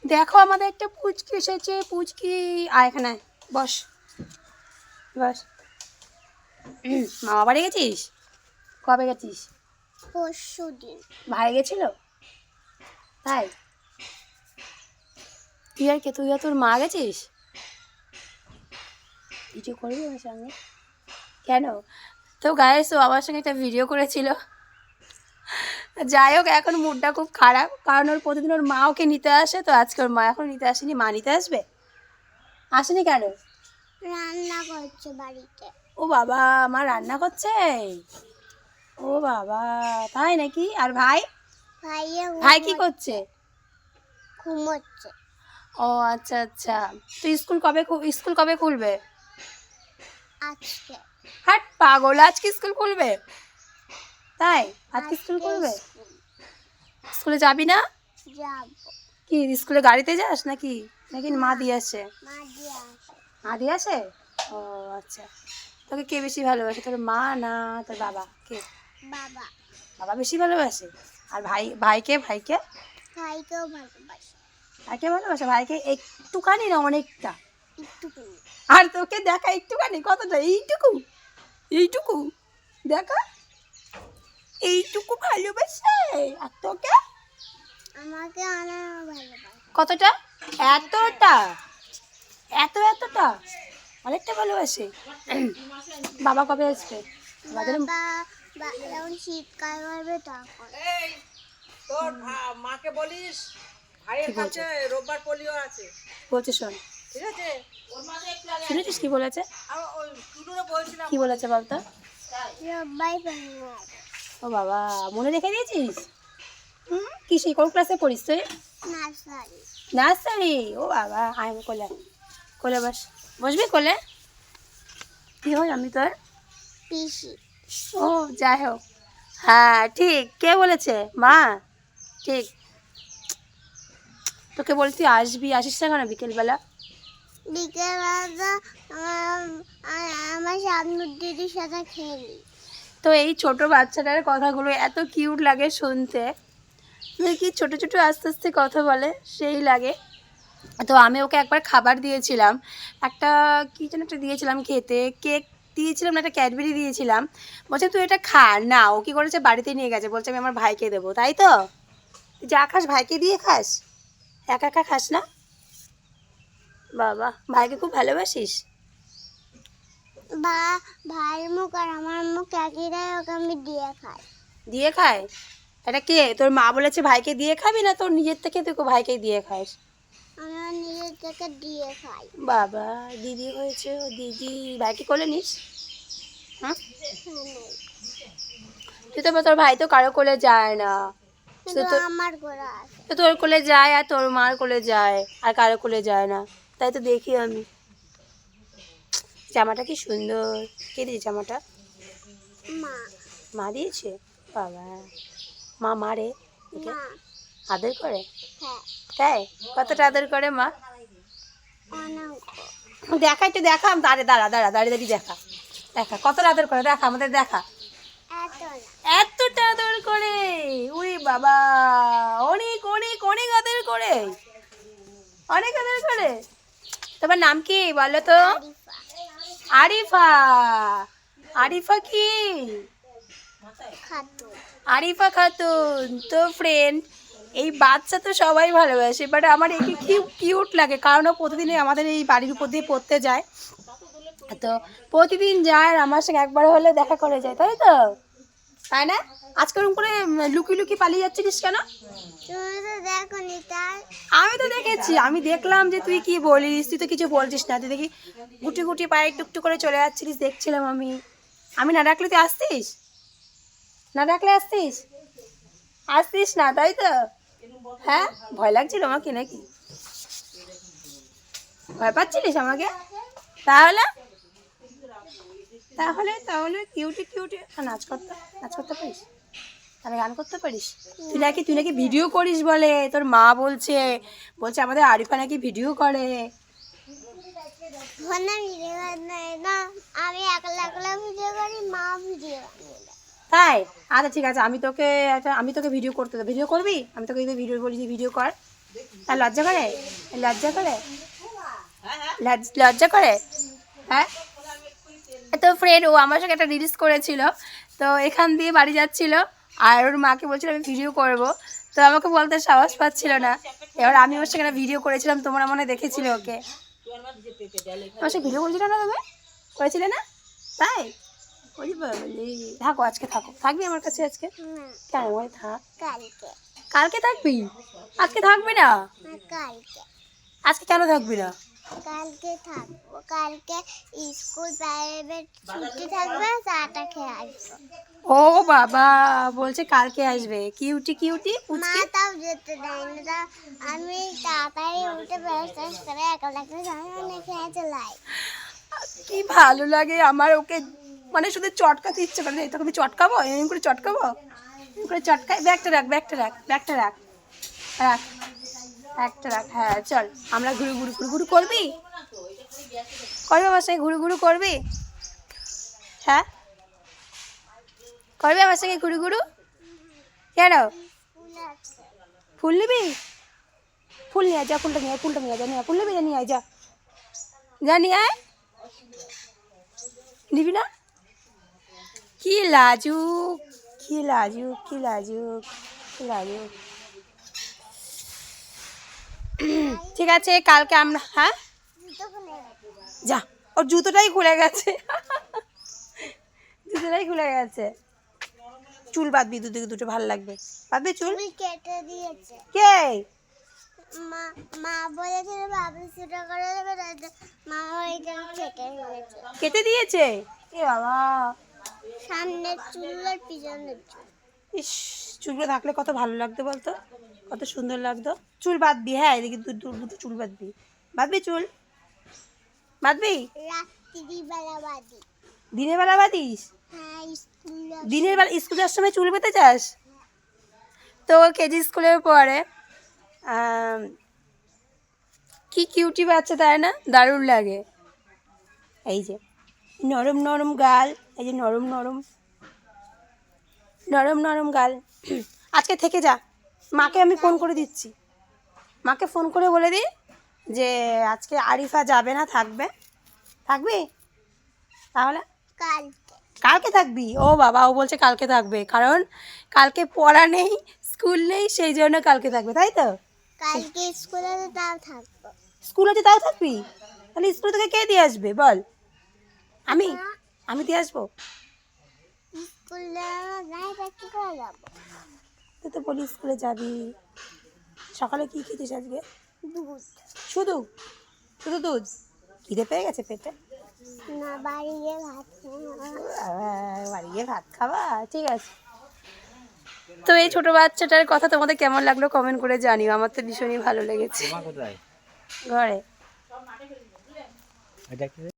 দেখো আমাদের একটা পুচকি এসেছে, পুচকি আয় এখানে আয়, বস বস। মামা বাড়ি গেছিস? কবে গেছিস? পরশুদিন। ভাই গেছিল তাই? তুই আর কে, তুই আর তোর মা গেছিস? ভিডিও করবি আমার সঙ্গে? কেন? তো গাইস ও আমার সঙ্গে একটা ভিডিও করেছিল। যাই হোক, এখন মুডটা খুব খারাপ, কারণ ওর প্রতিদিন ওর মা ওকে নিতে আসে, তো আজকে ওর মা এখন নিতে আসেনি। মা নিতে আসবে, আসেনি কেন? রান্না করছে বাড়িতে। ও বাবা, আমার রান্না করছে। ও বাবা, তাই নাকি? আর ভাই? ভাই কি করছে? ঘুমোচ্ছে। ও আচ্ছা আচ্ছা। তো স্কুল কবে খুলবে? আজকে। হাট পাগল, আজকে স্কুল খুলবে? তাই? আজকে স্কুল খুলবে? স্কুলে যাবি না? যাব। কি স্কুলে গাড়িতে যাস নাকি? নাকি মা দিয়ে আসে? মা দিয়ে আসে। মা দিয়ে আসে? ও আচ্ছা। তোকে কে বেশি ভালোবাসে, তোর মা না তোর বাবা? কে? বাবা। বাবা বেশি ভালোবাসে। আর ভাইকে ভাইকে ভাইকেও ভালোবাসে। ভাইকে ভালোবাসে? ভাইকে একটুখানি না অনেকটা? একটুখানি। আর তোকে দেখা একটুখানি? কতটা? এইটুকু? এইটুকু দেখা? এইটুকু ভালোবাসে? আর তোকে? আমাকে অনেক ভালোবাসে। কতটা? এতটা? এতটা? অনেকটা ভালোবাসে। বাবা কবে আসবে? বাবা যখন শীতকাল করবে তখন। তোর মাকে বলিস ভাইয়ের কাছে রোববার পোলিও আছে, বলছে শোন, ঠিক আছে? শুনেছিস কি বলেছে? আর ওই টুলুরও বলছিলাম কি বলেছে বলতো? রোববার পোলিও আছে। ও বাবা, মনে রেখে দিয়েছিস? কি সেই কোন ক্লাসে পড়িস তুই? নার্সারি। নার্সারি? ও বাবা, আয় আমি কোলে, কোলে বস, বসবি কোলে? কি হয় আমি তোর? পিসি। ও যাই হোক, হ্যাঁ ঠিক। কে বলেছে? মা? ঠিক। তোকে বলছি আসবি, আসিস না কেন বিকেলবেলা? বিকেলবেলা আমার শান্তনুর দিদির সাথে খেলি। তো এই ছোট বাচ্চাটার কথাগুলো এত কিউট লাগে শুনতে, কি ছোট ছোট আস্তে আস্তে কথা বলে, সেই লাগে। তো আমি ওকে একবার খাবার দিয়েছিলাম, একটা কী যেন একটা দিয়েছিলাম খেতে, কেক দিয়েছিলাম না, একটা ক্যাডবেরি দিয়েছিলাম। বলছে তুই এটা খা না। ও কী করেছে, বাড়িতে নিয়ে গেছে, বলছে আমি আমার ভাইকে দেবো। তাই তো? যা খাস ভাইকে দিয়ে খাস, একা একা খাস না? বাবা, ভাইকে খুব ভালোবাসিস? বা ভাইয়ের মুখ আর আমার মুখ একই দেয়, ওকে আমি দিয়ে খাই। দিয়ে খায়? এটা কে, তোর মা বলেছে ভাইকে দিয়ে খাবি, না তোর নিজের থেকে তুই ভাইকে দিয়ে খাস? আমি আমার নিজের থেকে দিয়ে খাই। বাবা, দিদি হয়েছে ও দিদি। ভাইকে কোলে নিস? হ্যাঁ, তুই তো তোর ভাই তো কারো কোলে যায় না, কিন্তু তো আমার গোড়া আছে। তো তোর কোলে যায় আর তোর মার কোলে যায়, আর কারো কোলে যায় না। তাই তো দেখি আমি। জামাটা কি সুন্দর। কে দিয়েছে জামাটা? মা। মা দিয়েছে? বাবা, মা মারে একে? মা। আদর করে? হ্যাঁ। তাই? কতটা আদর করে মা? অনেক। দেখা, একটু দেখা। দাঁড়া দাঁড়া দাঁড়া, দাঁড়িয়ে দাঁড়িয়ে দেখা, দেখা কতটা আদর করে, দেখা আমাদের, দেখা। এত না। এতটা আদর করে? উরে বাবা, অনেক অনেক অনেক আদর করে, অনেক আদর করে। তোমার নাম কি বলো তো? আরিফা। আরিফা। আরিফা কি? খাতুন। আরিফা খাতুন। তো ফ্রেন্ড, এই বাচ্চা তো সবাই ভালোবাসে, বাট আমার একে কি কিউট লাগে, কারণ ও প্রতিদিনই আমাদের এই বাড়ির উপর দিয়ে পড়তে যায়। তো প্রতিদিন যায় আর আমার সঙ্গে একবার হলে দেখা করে যায়, তাই তো? তাই না? আজকে ওরকম করে লুকিয়ে লুকিয়ে পালিয়ে যাচ্ছিস কেন? তুমি তো দেখো নি তাই। আমি তো দেখেছি, আমি দেখলাম যে তুই কি বলিস, তুই তো কিছু বলছিস না, তুই দেখি গুটি গুটি পায়ে টুকটুক করে চলে যাচ্ছিলিস, দেখছিলাম আমি। আমি না ডাকলে তুই আসতিস? না ডাকলে আসতিস? আসতিস না, তাই তো? হ্যাঁ, ভয় লাগছিল আমাকে নাকি? ভয় পাচ্ছিলিস আমাকে? তাহলে তাহলে তাহলে কিউটি কিউটি নাচ করতে পারিস? তাহলে গান করতে পারিস? তুই নাকি ভিডিও করিস বলে, তোর মা বলছে, বলছে আমাদের আরিফা নাকি ভিডিও করে। ফোনে ভিডিও বানাই না, আমি একলা একলা ভিডিও করি, মা ভিডিও বানিয়ে দেয়। তাই? আচ্ছা ঠিক আছে, আমি তোকে ভিডিও করতে দেবো। ভিডিও করবি? আমি তোকে ভিডিও বলি যে ভিডিও কর। আর লজ্জা করে? লজ্জা করে? লজ্জা করে? হ্যাঁ। তো ফ্রেন্ড ও আমার সঙ্গে একটা রিলস করেছিল, তো এখান দিয়ে বাড়ি যাচ্ছিল আর ওর মাকে বলছিল আমি ভিডিও করব, তো আমাকে বলতে সাহস পাচ্ছিল না। এবার আমি ওর সঙ্গে ভিডিও করেছিলাম, তোমরা মনে হয় দেখেছিলে ওকে। আমার সঙ্গে ভিডিও করেছিল না তুমি? করেছিলে না? তাই বলি বলি থাকো, আজকে থাকো, থাকবি আমার কাছে আজকে? না, কেন ওই থাক, কালকে। কালকে থাকবি? আজকে থাকবি না? না, কালকে। আজকে কেন থাকবি না? কালকে থাকবো। কালকে স্কুল প্রাইভেট ছুটি থাকবে, চাটা খেয়ে আসবো। ও বাবা, বলছে কালকে আসবে। কিউটি কিউটি মা পুচকি। তাও যেতে দেয় না, তা আমি তাড়াতাড়ি উঠে ব্রাশ ট্রাশ করে একা একা জামা খেয়ে চলাই। কি ভালো লাগে আমার ওকে, মানে শুধু চটকাতে ইচ্ছে করে। এই তোকে আমি চটকাবো, এরকম করে চটকাবো, এরকম করে চটকাই। ব্যাগটা রাখ, ব্যাগটা রাখ, ব্যাগটা রাখ, রাখ, একটা রাখ। হ্যাঁ চল, আমরা ঘুরু ঘুরু ঘুরু ঘুরু করবি? করবি আমার সঙ্গে ঘুরু ঘুরু করবি? হ্যাঁ করবি আমার সঙ্গে ঘুরু ঘুরু? কেন? স্কুল আছে। ফুল নিবি? ফুল নিয়ে আয়, যা ফুলটা নিয়ে আয়, ফুলটা নিয়ে আয়, যা নিয়ে আয়, ফুল নিবি? যা নিয়ে আয়, যা, যা নিয়ে আয়। নিবি না? কি লাজুক, কি লাজুক, কি লাজুক, কি লাজুক। ঠিক আছে কালকে আমরা, হ্যাঁ জুতো খুলে গেছে। যা, ওর জুতোটাই খুলে গেছে, জুতোটাই খুলে গেছে। চুল বাঁধবি দুদিকে, দুটো ভালো লাগবে। বাঁধবি চুল? চুল কেটে দিয়েছে। কে? মা মা বলেছিল বাবু ছোট করে দেবে, তাই তো মা ওইটা কেটে দিয়েছে। কেটে দিয়েছে? এ বাবা, সামনের চুল আর পিছনের চুল। ইস, চুলগুলো থাকলে কত ভালো লাগতো বলতো, কত সুন্দর লাগতো। চুল বাঁধবি? হ্যাঁ, এদিকে দুটো চুল বাঁধবি। বাঁধবি চুল? বাঁধবি? রাত্রিবেলা বাদি। দিনের বেলা বাঁধিস? হ্যাঁ, স্কুল দিনের বেলা স্কুল যাওয়ার সময় চুল বেঁধে যাস? তো কেজি স্কুলের পরে কি কিউটি বাচ্চা, তাই না? দারুণ লাগে। এই যে নরম নরম গাল, এই যে নরম নরম নরম নরম গাল। আজকে থেকে যা, মাকে আমি ফোন করে দিচ্ছি, মাকে ফোন করে বলে দিই যে আজকে আরিফা যাবে না, থাকবে। থাকবি তাহলে? কালকে। কালকে থাকবি? ও বাবা, ও বলছে কালকে থাকবে, কারণ কালকে পড়া নেই, স্কুল নেই, সেই জন্য কালকে থাকবে, তাই তো? কালকে স্কুল আছে, তাও থাকবো। স্কুল আছে তাও থাকবি? তাহলে স্কুলে তোকে কে দিয়ে আসবে বল? আমি আমি দিয়ে আসবো? স্কুলে আমার নাই, তা কি করে যাবো? তুই তো বলি স্কুলে যাবি। সকালে কি খেতিস আজকে? দুধ। শুধু শুধু দুধ? খিদে পেয়ে গেছে পেটে? না, বাড়ি গিয়ে ভাত খেয়ে বাড়ি গিয়ে ভাত খাবা? ঠিক আছে। তো এই ছোট বাচ্চাটার কথা তোমাদের কেমন লাগলো কমেন্ট করে জানিও, আমার তো ভীষণই ভালো লেগেছে। ঘরে